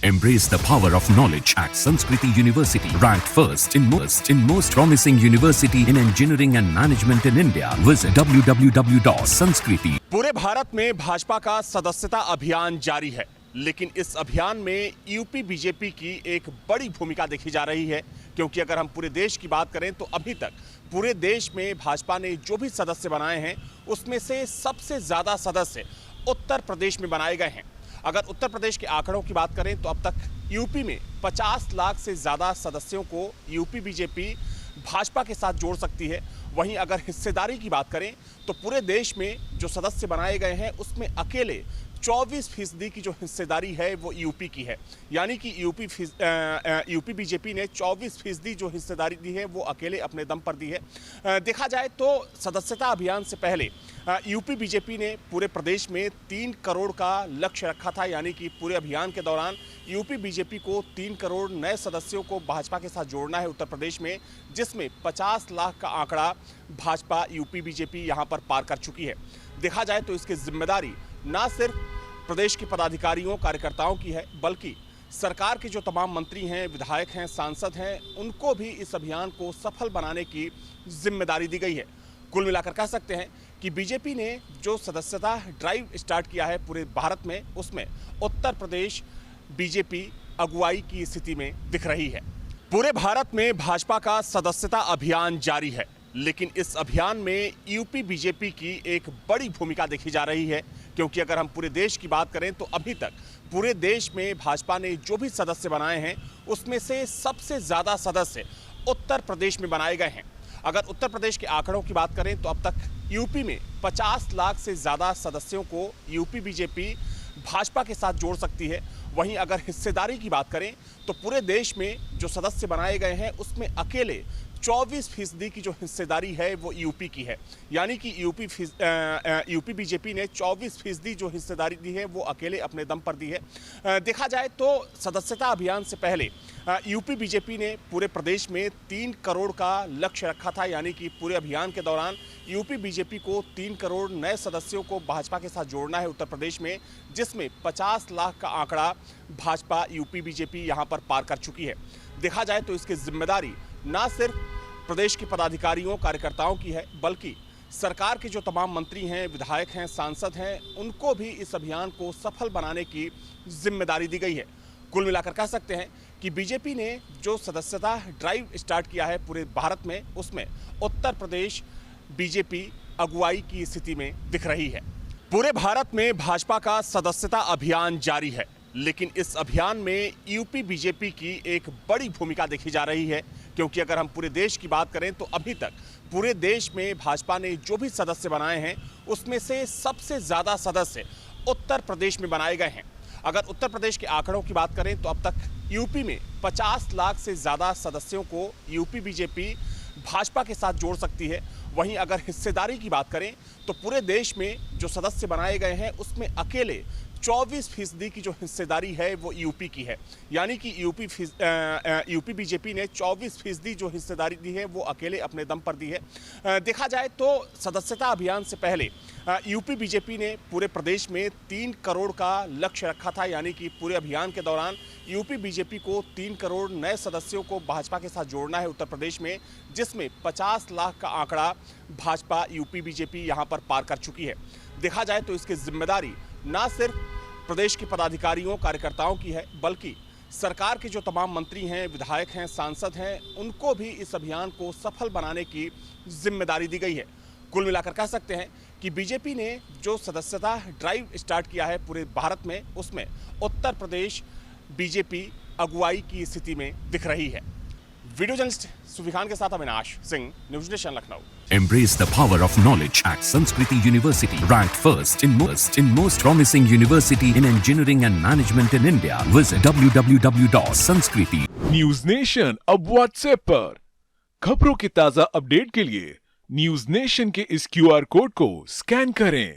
Embrace the power of knowledge at Sanskriti University, ranked first in most promising university in engineering and management in India. Visit www.sanskriti. पूरे भारत में भाजपा का सदस्यता अभियान जारी है, लेकिन इस अभियान में यूपी बीजेपी की एक बड़ी भूमिका देखी जा रही है, क्योंकि अगर हम पूरे देश की बात करें तो अभी तक पूरे देश में भाजपा ने जो भी सदस्य बनाए हैं उसमें से सबसे ज्यादा सदस्य उत्तर प्रदेश में बनाए गए हैं। अगर उत्तर प्रदेश के आंकड़ों की बात करें तो अब तक यूपी में 50 लाख से ज़्यादा सदस्यों को यूपी बीजेपी भाजपा के साथ जोड़ सकती है। वहीं अगर हिस्सेदारी की बात करें तो पूरे देश में जो सदस्य बनाए गए हैं उसमें अकेले 24% की जो हिस्सेदारी है वो यूपी की है, यानी कि यूपी बीजेपी ने 24% जो हिस्सेदारी दी है वो अकेले अपने दम पर दी है। देखा जाए तो सदस्यता अभियान से पहले यूपी बीजेपी ने पूरे प्रदेश में 3 करोड़ का लक्ष्य रखा था, यानी कि पूरे अभियान के दौरान यूपी बीजेपी को 3 करोड़ नए सदस्यों को भाजपा के साथ जोड़ना है उत्तर प्रदेश में, जिसमें 50 लाख का आंकड़ा भाजपा यूपी बीजेपी यहां पर पार कर चुकी है। देखा जाए तो इसकी जिम्मेदारी ना सिर्फ प्रदेश के पदाधिकारियों कार्यकर्ताओं की है, बल्कि सरकार के जो तमाम मंत्री हैं, विधायक हैं, सांसद हैं, उनको भी इस अभियान को सफल बनाने की जिम्मेदारी दी गई है। कुल मिलाकर कह सकते हैं कि बीजेपी ने जो सदस्यता ड्राइव स्टार्ट किया है पूरे भारत में, उसमें उत्तर प्रदेश बीजेपी अगुवाई की स्थिति में दिख रही है। पूरे भारत में भाजपा का सदस्यता अभियान जारी है, लेकिन इस अभियान में यूपी बीजेपी की एक बड़ी भूमिका देखी जा रही है, क्योंकि अगर हम पूरे देश की बात करें तो अभी तक पूरे देश में भाजपा ने जो भी सदस्य बनाए हैं उसमें से सबसे ज़्यादा सदस्य उत्तर प्रदेश में बनाए गए हैं। अगर उत्तर प्रदेश के आंकड़ों की बात करें तो अब तक यूपी में 50 लाख से ज़्यादा सदस्यों को यूपी बीजेपी भाजपा के साथ जोड़ सकती है। वहीं अगर हिस्सेदारी की बात करें तो पूरे देश में जो सदस्य बनाए गए हैं उसमें अकेले 24% की जो हिस्सेदारी है वो यूपी की है, यानी कि यूपी बीजेपी ने 24% जो हिस्सेदारी दी है वो अकेले अपने दम पर दी है। देखा जाए तो सदस्यता अभियान से पहले यूपी बीजेपी ने पूरे प्रदेश में 3 करोड़ का लक्ष्य रखा था, यानी कि पूरे अभियान के दौरान यूपी बीजेपी को 3 करोड़ नए सदस्यों को भाजपा के साथ जोड़ना है उत्तर प्रदेश में, जिसमें 50 लाख का आंकड़ा भाजपा यूपी बीजेपी यहाँ पर पार कर चुकी है। देखा जाए तो इसकी जिम्मेदारी ना सिर्फ प्रदेश के पदाधिकारियों कार्यकर्ताओं की है, बल्कि सरकार के जो तमाम मंत्री हैं, विधायक हैं, सांसद हैं, उनको भी इस अभियान को सफल बनाने की जिम्मेदारी दी गई है। कुल मिलाकर कह सकते हैं कि बीजेपी ने जो सदस्यता ड्राइव स्टार्ट किया है पूरे भारत में, उसमें उत्तर प्रदेश बीजेपी अगुवाई की स्थिति में दिख रही है। पूरे भारत में भाजपा का सदस्यता अभियान जारी है, लेकिन इस अभियान में यूपी बीजेपी की एक बड़ी भूमिका देखी जा रही है, क्योंकि अगर हम पूरे देश की बात करें तो अभी तक पूरे देश में भाजपा ने जो भी सदस्य बनाए हैं उसमें से सबसे ज़्यादा सदस्य उत्तर प्रदेश में बनाए गए हैं। अगर उत्तर प्रदेश के आंकड़ों की बात करें तो अब तक यूपी में 50 लाख से ज़्यादा सदस्यों को यूपी बीजेपी भाजपा के साथ जोड़ सकती है। वहीं अगर हिस्सेदारी की बात करें तो पूरे देश में जो सदस्य बनाए गए हैं उसमें अकेले 24% की जो हिस्सेदारी है वो यूपी की है, यानी कि यूपी बीजेपी ने 24% जो हिस्सेदारी दी है वो अकेले अपने दम पर दी है। देखा जाए तो सदस्यता अभियान से पहले यूपी बीजेपी ने पूरे प्रदेश में 3 करोड़ का लक्ष्य रखा था, यानी कि पूरे अभियान के दौरान यूपी बीजेपी को 3 करोड़ नए सदस्यों को भाजपा के साथ जोड़ना है उत्तर प्रदेश में, जिसमें 50 लाख का आंकड़ा भाजपा यूपी बीजेपी यहाँ पर पार कर चुकी है। देखा जाए तो इसकी जिम्मेदारी ना सिर्फ प्रदेश के पदाधिकारियों कार्यकर्ताओं की है, बल्कि सरकार के जो तमाम मंत्री हैं, विधायक हैं, सांसद हैं, उनको भी इस अभियान को सफल बनाने की जिम्मेदारी दी गई है। कुल मिलाकर कह सकते हैं कि बीजेपी ने जो सदस्यता ड्राइव स्टार्ट किया है पूरे भारत में, उसमें उत्तर प्रदेश बीजेपी अगुवाई की स्थिति में दिख रही है। वीडियो जर्नलिस्ट सूफी खान के साथ Avinash Singh, news nation Lucknow. Embrace the power of knowledge at Sanskriti University, ranked first in most promising university in engineering and management in India. Visit www.sanskriti. News nation अब व्हाट्सएप पर खबरों के ताजा अपडेट के लिए न्यूज नेशन के इस QR कोड को स्कैन करें।